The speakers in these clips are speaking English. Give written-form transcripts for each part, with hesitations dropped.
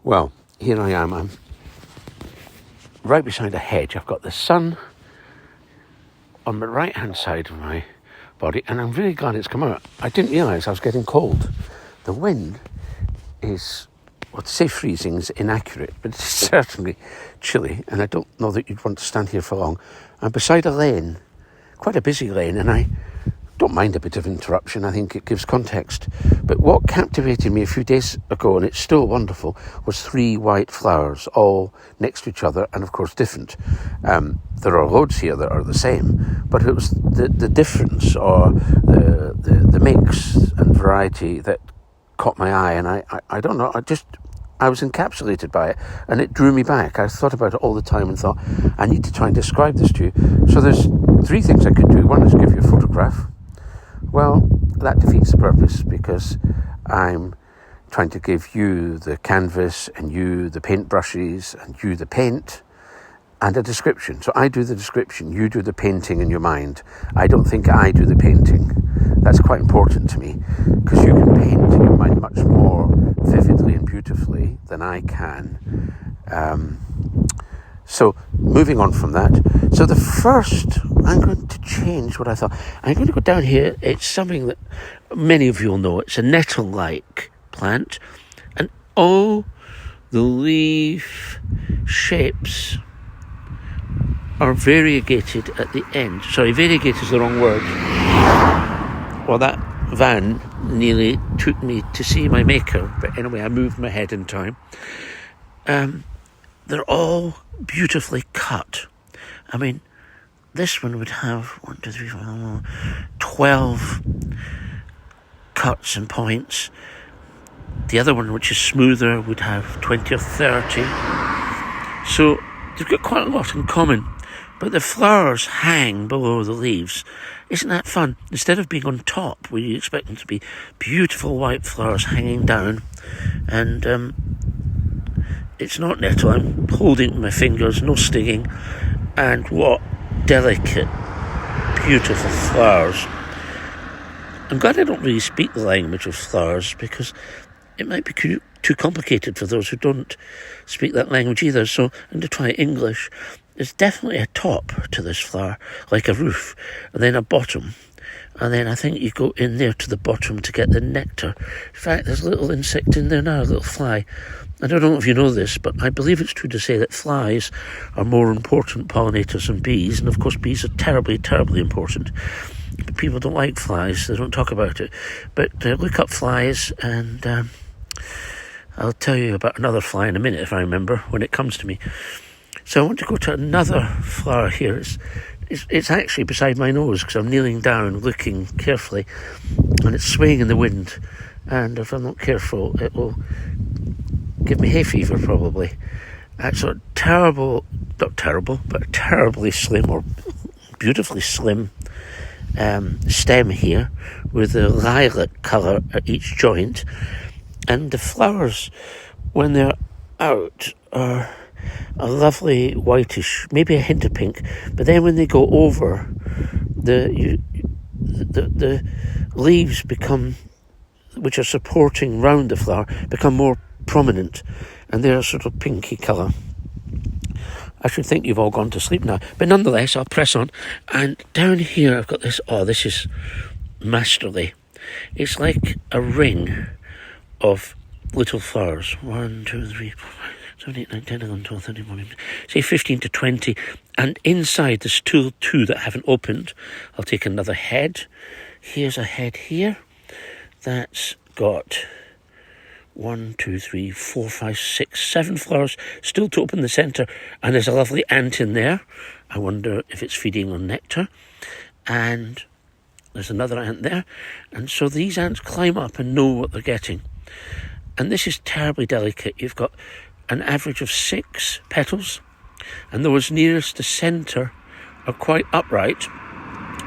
Well, here I am. I'm right beside a hedge. I've got the sun on the right-hand side of my body, and I'm really glad it's come out. I didn't realise I was getting cold. The wind is, well, to say freezing is inaccurate, but it's certainly chilly, and I don't know that you'd want to stand here for long. I'm beside a lane, quite a busy lane, and I don't mind a bit of interruption. I think it gives context. But what captivated me a few days ago, and it's still wonderful, was 3 white flowers, all next to each other, and of course different. There are loads here that are the same, but it was the difference, or the mix and variety that caught my eye, and I don't know, I was encapsulated by it, and it drew me back. I thought about it all the time and thought, I need to try and describe this to you. So there's 3 things I could do. One is give you a photograph. Well, that defeats the purpose, because I'm trying to give you the canvas and you the paintbrushes and you the paint and a description. So I do the description, you do the painting in your mind. I don't think I do the painting. That's quite important to me, because you can paint in your mind much more vividly and beautifully than I can. So moving on from that, so the first, I'm going to change what I thought. I'm going to go down here. It's something that many of you will know. It's a nettle-like plant, and all the leaf shapes are variegated at the end. Sorry, variegated is the wrong word. Well, that van nearly took me to see my maker, but anyway, I moved my head in time. They're all beautifully cut. I mean, this one would have 12 cuts and points. The other one, which is smoother, would have 20 or 30. So they've got quite a lot in common. But the flowers hang below the leaves. Isn't that fun? Instead of being on top, where you expect them to be beautiful white flowers hanging down, and it's not nettle. I'm holding it with my fingers, no stinging, and what delicate, beautiful flowers. I'm glad I don't really speak the language of flowers, because it might be too complicated for those who don't speak that language either. So I'm going to try English. There's definitely a top to this flower, like a roof, and then a bottom. And then I think you go in there to the bottom to get the nectar. In fact, there's a little insect in there now, a little fly. I don't know if you know this, but I believe it's true to say that flies are more important pollinators than bees. And of course, bees are terribly, terribly important. But people don't like flies. They don't talk about it. But look up flies, and I'll tell you about another fly in a minute, if I remember, when it comes to me. So I want to go to another flower here. It's actually beside my nose, because I'm kneeling down looking carefully, and it's swaying in the wind, and if I'm not careful it will give me hay fever probably. It's a terribly slim, or beautifully slim stem here, with a lilac colour at each joint, and the flowers, when they're out, are a lovely whitish, maybe a hint of pink, but then when they go over, the leaves become, which are supporting round the flower, become more prominent, and they're a sort of pinky colour. I should think you've all gone to sleep now, but nonetheless, I'll press on. And down here I've got this, this is masterly. It's like a ring of little flowers. 1, 2, 3, 4, 5, 7, 8, 9, 10, 11, 12, 13, 14, say 15 to 20. And inside there's still 2 that haven't opened. I'll take another head. Here's a head here. That's got 1, 2, 3, 4, 5, 6, 7 flowers still to open the centre. And there's a lovely ant in there. I wonder if it's feeding on nectar. And there's another ant there. And so these ants climb up and know what they're getting. And this is terribly delicate. You've got an average of 6 petals, and those nearest the centre are quite upright,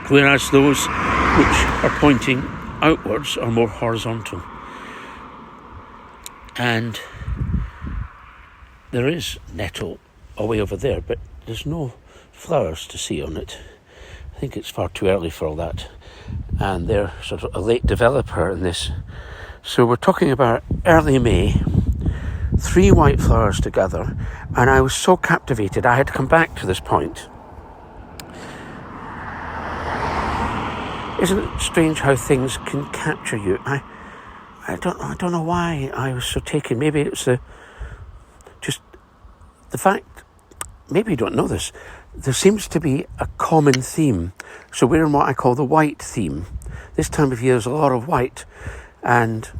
whereas those which are pointing outwards are more horizontal. And there is nettle away over there, but there's no flowers to see on it. I think it's far too early for all that, and they're sort of a late developer in this. So we're talking about early May, 3 white flowers together, and I was so captivated I had to come back to this point. Isn't it strange how things can capture you? I don't know why I was so taken. Maybe it's just the fact, maybe you don't know this, there seems to be a common theme. So we're in what I call the white theme. This time of year there's a lot of white, and